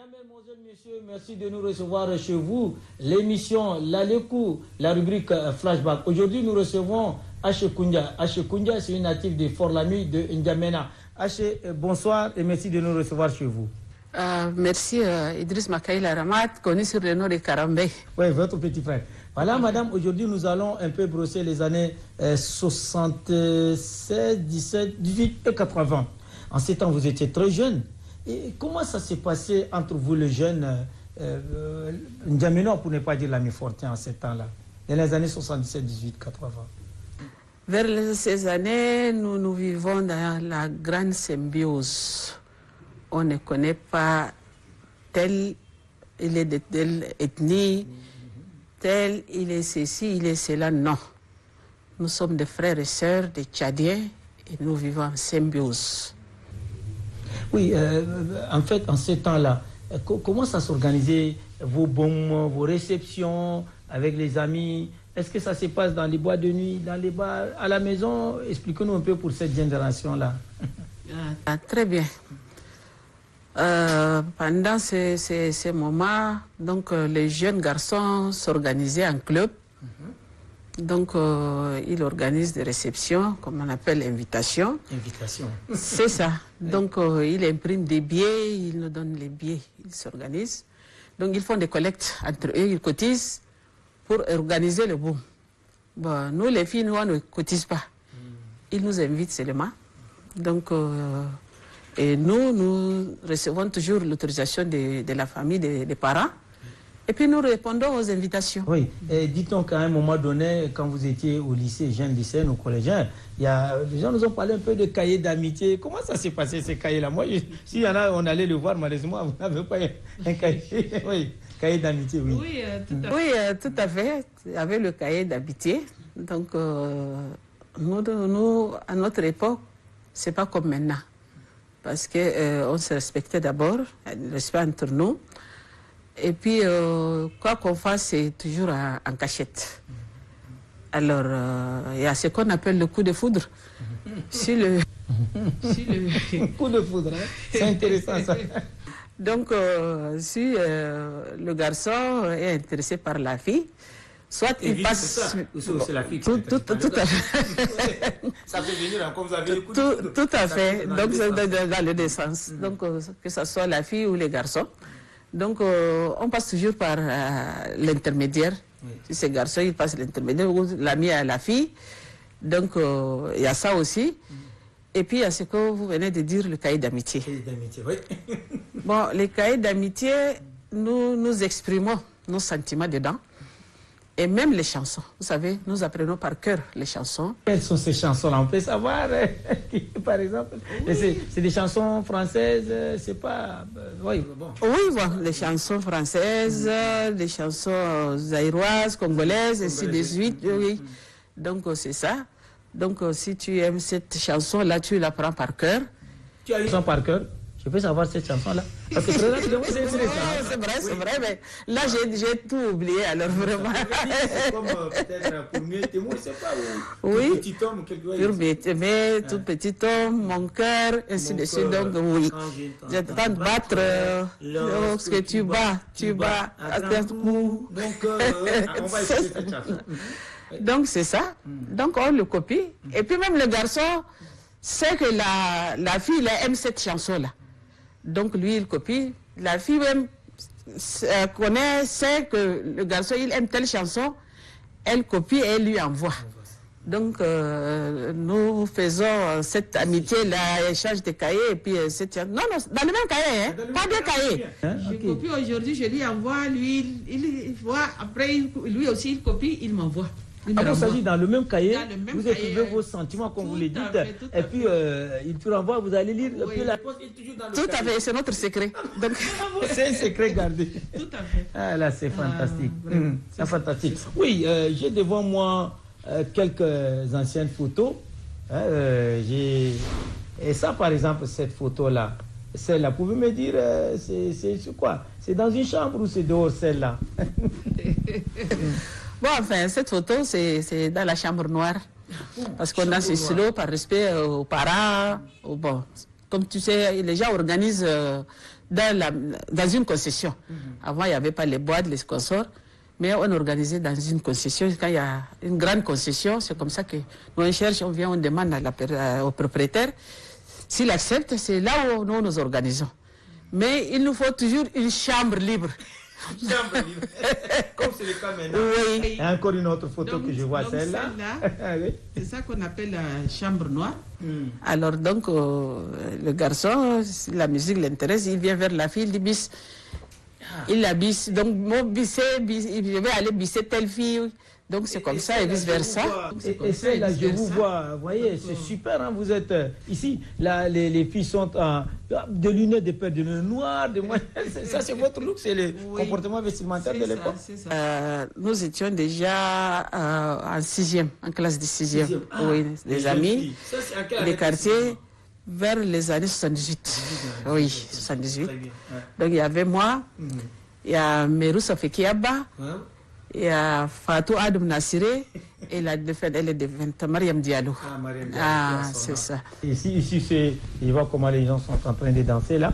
Mesdames, Mesdemoiselles, Messieurs, merci de nous recevoir chez vous. L'émission L'Alekou, la rubrique Flashback. Aujourd'hui, nous recevons Haché Koundia. Haché Koundia, c'est une native de Fort-Lamy de N'Djamena. Haché, bonsoir et merci de nous recevoir chez vous. Merci Idriss Makaïla Ramat, connu sur le nom de Karambé. Oui, votre petit frère. Voilà, madame, aujourd'hui, nous allons un peu brosser les années 76, 17, 18 et 80. En ces temps, vous étiez très jeune. Et comment ça s'est passé entre vous, les jeunes N'Djamena, pour ne pas dire la Mifortin, en ces temps-là, dans les années 77, 18, 80? Vers ces années, nous vivons dans la grande symbiose. On ne connaît pas tel il est de telle ethnie, tel il est ceci, il est cela. Non. Nous sommes des frères et sœurs, des Tchadiens, et nous vivons en symbiose. Oui, en fait, en ces temps-là, comment ça s'organisait, vos bons, vos réceptions avec les amis? Est-ce que ça se passe dans les boîtes de nuit, dans les bars, à la maison? Expliquez-nous un peu pour cette génération-là. Très bien. Pendant ces moments, donc, les jeunes garçons s'organisaient en club. Donc, il organise des réceptions, comme on appelle invitation. Invitation. C'est ça. Donc, il imprime des billets, il nous donne les billets, ils s'organisent. Donc, ils font des collectes entre eux, ils cotisent pour organiser le boom. Bon, nous, les filles, nous, on ne cotise pas. Ils nous invitent seulement. Donc, et nous recevons toujours l'autorisation de la famille, des parents. Et puis nous répondons aux invitations. Oui, et dites-nous qu'à un moment donné, quand vous étiez au lycée, jeune lycéen ou collégien, les gens nous ont parlé un peu de cahiers d'amitié. Comment ça s'est passé, ces cahiers-là? Moi, s'il y en a, on allait le voir, malheureusement, vous n'avez pas un cahier. Oui, cahier d'amitié, oui. Oui, tout à fait. Il y avait le cahier d'amitié. Donc, nous, à notre époque, ce n'est pas comme maintenant. Parce qu'on se respectait d'abord, le respect entre nous. Et puis, quoi qu'on fasse, c'est toujours en cachette. Alors, il y a ce qu'on appelle le coup de foudre. Coup de foudre, hein? C'est intéressant ça. Donc, si le garçon est intéressé par la fille, soit il passe... C'est la fille. Tout à fait. Ça peut venir comme vous avez le coup de foudre. Tout à fait. Donc, c'est dans le deux sens. Donc, que ce soit la fille ou les garçons. Donc, on passe toujours par l'intermédiaire. Oui. Si c'est garçon, il passe l'intermédiaire, l'ami à la fille. Donc, il y a ça aussi. Et puis, il y a ce que vous venez de dire, le cahier d'amitié. Le cahier d'amitié, oui. Bon, les cahiers d'amitié, nous exprimons nos sentiments dedans. Et même les chansons. Vous savez, nous apprenons par cœur les chansons. Quelles sont ces chansons-là? On peut savoir, par exemple. Oui. C'est des chansons françaises, c'est pas... Oui, bon. Oui, bon, les chansons françaises, les chansons zaïroises, congolaises, ainsi de suite. Oui. Donc, c'est ça. Donc, si tu aimes cette chanson-là, tu la prends par cœur. Tu as une chanson par cœur? Je peux savoir cette chanson-là? Parce que c'est vrai, mais là, j'ai tout oublié, alors vraiment. C'est comme peut-être pour mieux témoin, je ne sais pas, ou oui. Tout petit homme, quelque chose. Tout petit homme, mon cœur, ainsi de suite. Donc, oui. J'entends te battre, lorsque tu bats, à ton cou. Mon cœur, on va écouter cette chanson. Donc, c'est ça. Donc, on le copie. Et puis, même le garçon sait que la fille aime cette chanson-là. Donc, lui, il copie. La fille même sait que le garçon, il aime telle chanson. Elle copie et elle lui envoie. Donc, nous faisons cette amitié-là, échange de cahiers. Et puis, non, dans le même cahier, hein, pas deux cahiers. Je copie aujourd'hui, je lui envoie. Lui, il voit. Après, lui aussi, il copie, il m'envoie. Il s'agit dans le même cahier, vous écrivez vos sentiments, comme vous le dites, et puis il te renvoie, vous allez lire, puis la poste est toujours dans le cahier. Tout à fait, c'est notre secret. C'est un secret gardé. Tout à fait. Ah là, c'est fantastique. C'est fantastique. Oui, j'ai devant moi quelques anciennes photos. Et ça, par exemple, cette photo-là, celle-là, pouvez me dire, c'est quoi? C'est dans une chambre ou c'est dehors, celle-là? Bon, enfin, cette photo, c'est dans la chambre noire. Parce qu'on a ce stylo par respect aux parents. Bon, comme tu sais, les gens organisent dans une concession. Avant, il n'y avait pas les boîtes, les consorts, mais on organisait dans une concession. Quand il y a une grande concession, c'est comme ça que nous on cherche, on vient, on demande au propriétaire. S'il accepte, c'est là où nous organisons. Mais il nous faut toujours une chambre libre. Comme c'est le cas maintenant. Oui. Et encore une autre photo que je vois, celle-là. C'est ça qu'on appelle la chambre noire. Alors donc, le garçon, si la musique l'intéresse, il vient vers la fille, il dit bis. Il la bisse. Donc, moi, je vais aller bisser telle fille. Donc, c'est comme ça et vice-versa. Et c'est là, je vous vois, vous voyez, c'est super, hein, vous êtes ici, là, les filles sont de lunettes, de paires de lunettes noires, ça c'est votre look, c'est le comportement vestimentaire de l'époque. Nous étions déjà en 6e, en classe de 6e, oui, des amis, des quartiers, vers les années 78, oui, 78. Donc, il y avait moi, il y a Merou Safekiaba, il y a Fatou Adam Nassiré et elle est devenue Mariam Diallo. Ah, c'est ça. Ici je vois comment les gens sont en train de danser là.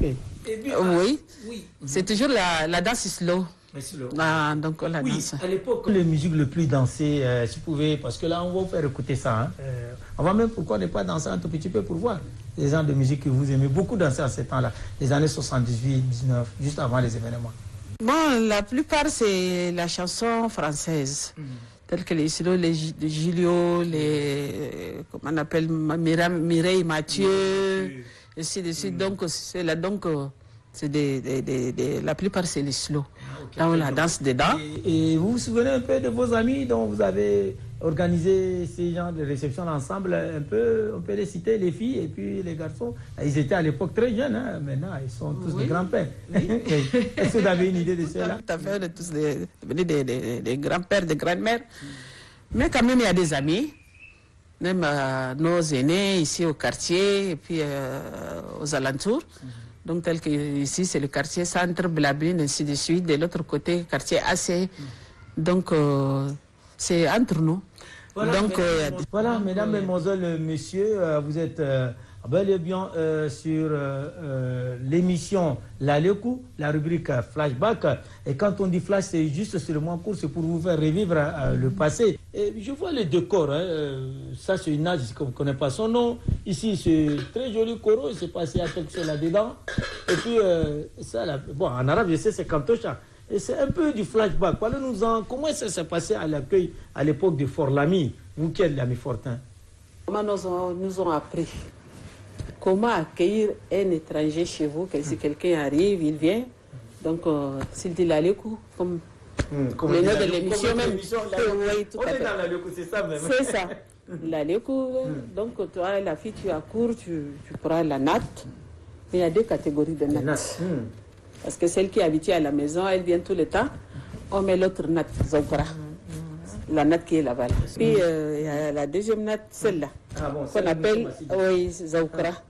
Oui, c'est toujours la danse slow. Ah, donc on la danse. À l'époque, la musique le plus dansée, si vous pouvez, parce que là on va vous faire écouter ça. Hein. On va même, pourquoi ne pas danser un tout petit peu pour voir les genres de musique que vous aimez beaucoup danser à ce temps-là, les années 78, 19, juste avant les événements. Bon, la plupart, c'est la chanson française, telle que les Julio, comment on appelle, Mireille Mathieu, ainsi de suite. Donc, c'est la plupart, c'est les slow. Là, on la danse dedans. Et vous vous souvenez un peu de vos amis dont vous avez organisé ces genres de réception ensemble, un peu, on peut les citer, les filles et puis les garçons. Ils étaient à l'époque très jeunes, hein. Maintenant ils sont tous des grands-pères. Est-ce que vous avez une idée de cela? Tout à fait, on est tous des grands-pères, des grands-mères. Mais quand même, il y a des amis, même nos aînés ici au quartier et puis aux alentours. Donc, tel que ici, c'est le quartier centre, Blabine, ainsi de suite. De l'autre côté, quartier AC. Donc, c'est entre nous. Voilà, donc, voilà, mesdames, mesdemoiselles, messieurs, vous êtes bel et bien sur l'émission Lalekou, la rubrique Flashback. Et quand on dit flash, c'est juste seulement court, c'est pour vous faire revivre le passé. Et je vois le décor, hein, ça c'est une âge qu'on ne connaît pas son nom. Ici, c'est très joli coro, il s'est passé à quelque chose là-dedans. Et puis, ça, là, bon, en arabe, je sais, c'est Kantocha. Et c'est un peu du flashback. Parlez-nous-en, comment ça s'est passé à l'accueil à l'époque de Fort Lamy, vous qui êtes l'ami Fortin? Comment nous ont appris comment accueillir un étranger chez vous, que si quelqu'un arrive, il vient. Donc, s'il dit Lalekou, comme le nom de l'émission même. Oui, tout à fait. On est dans Lalekou, c'est ça même. C'est ça. Lalekou, donc toi, la fille, tu accours, tu prends la natte. Il y a deux catégories de nattes. Parce que celle qui est habituée à la maison, elle vient tout le temps. On met l'autre natte, Zaukara. La natte qui est là-bas. Puis il y a la deuxième natte, celle-là, qu'on appelle Zaukara,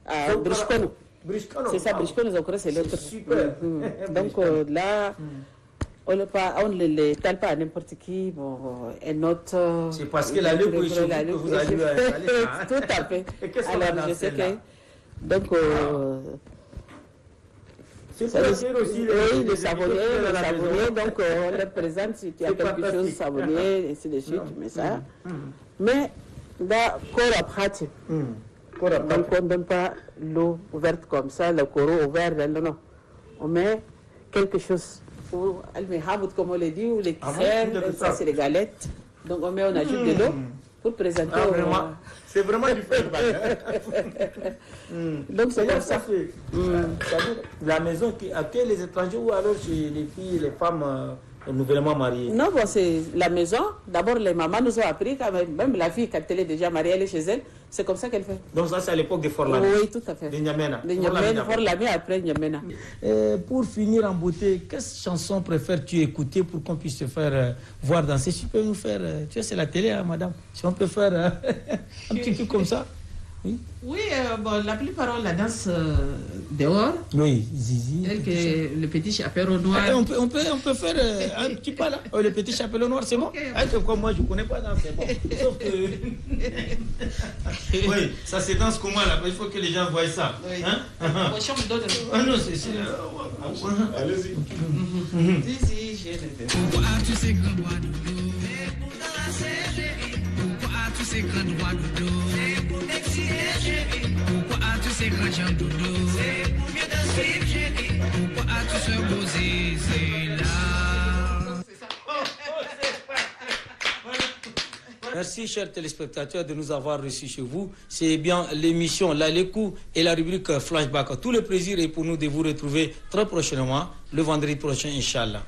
Brishkono. C'est ça, Brishkono, Zaukara, c'est l'autre. Donc là, on ne l'étale pas à n'importe qui. Bon, et notre. C'est parce que la lèvre est chaude que vous allez tout à fait. Alors, je sais que. Donc. C'est aussi le savonnier, donc on leur présente si tu as quelque chose de savonnier, et ainsi de suite, mais ça. Mais, dans le pratique, donc on ne donne pas l'eau ouverte comme ça, le coro ouvert, non. On met quelque chose, comme on le dit, ou les kisser, ça c'est les galettes. Donc on ajoute de l'eau pour présenter. C'est vraiment du feedback. Donc c'est comme ça. La maison qui accueille les étrangers ou alors chez les filles, les femmes nouvellement mariées? Non, bon, c'est la maison. D'abord, les mamans nous ont appris, même la fille, quand elle est déjà mariée, elle est chez elle, c'est comme ça qu'elle fait. Donc ça, c'est à l'époque de Fort Lamy? Oui, tout à fait. De N'Djamena? De N'Djamena, Fort Lamy, après N'Djamena. Pour finir en beauté, quelle chanson préfères-tu écouter pour qu'on puisse te faire voir danser? Tu peux nous faire, tu sais, c'est la télé, hein, madame. Si on peut faire un petit truc comme ça. Oui, oui bon, la plupart ont la danse dehors. Oui, Zizi. Le petit chaperon noir. On peut faire un petit pas là. Le petit chaperon noir, c'est bon. Comme moi, je ne connais pas danser, c'est bon. Sauf que... oui, ça se danse comment là? Il faut que les gens voient ça. Oui. Hein? Non, c'est... Allez-y. Zizi, j'ai le verre. Pourquoi tu sais grand droit de dos? Pourquoi tu sais grand droit de dos? Pourquoi tu sais grand jambe de dos? Pourquoi tu sais poser, c'est là. Merci, chers téléspectateurs, de nous avoir reçus chez vous. C'est bien l'émission L'écoute et la rubrique Flashback. Tout le plaisir est pour nous de vous retrouver très prochainement, le vendredi prochain, Inch'Allah.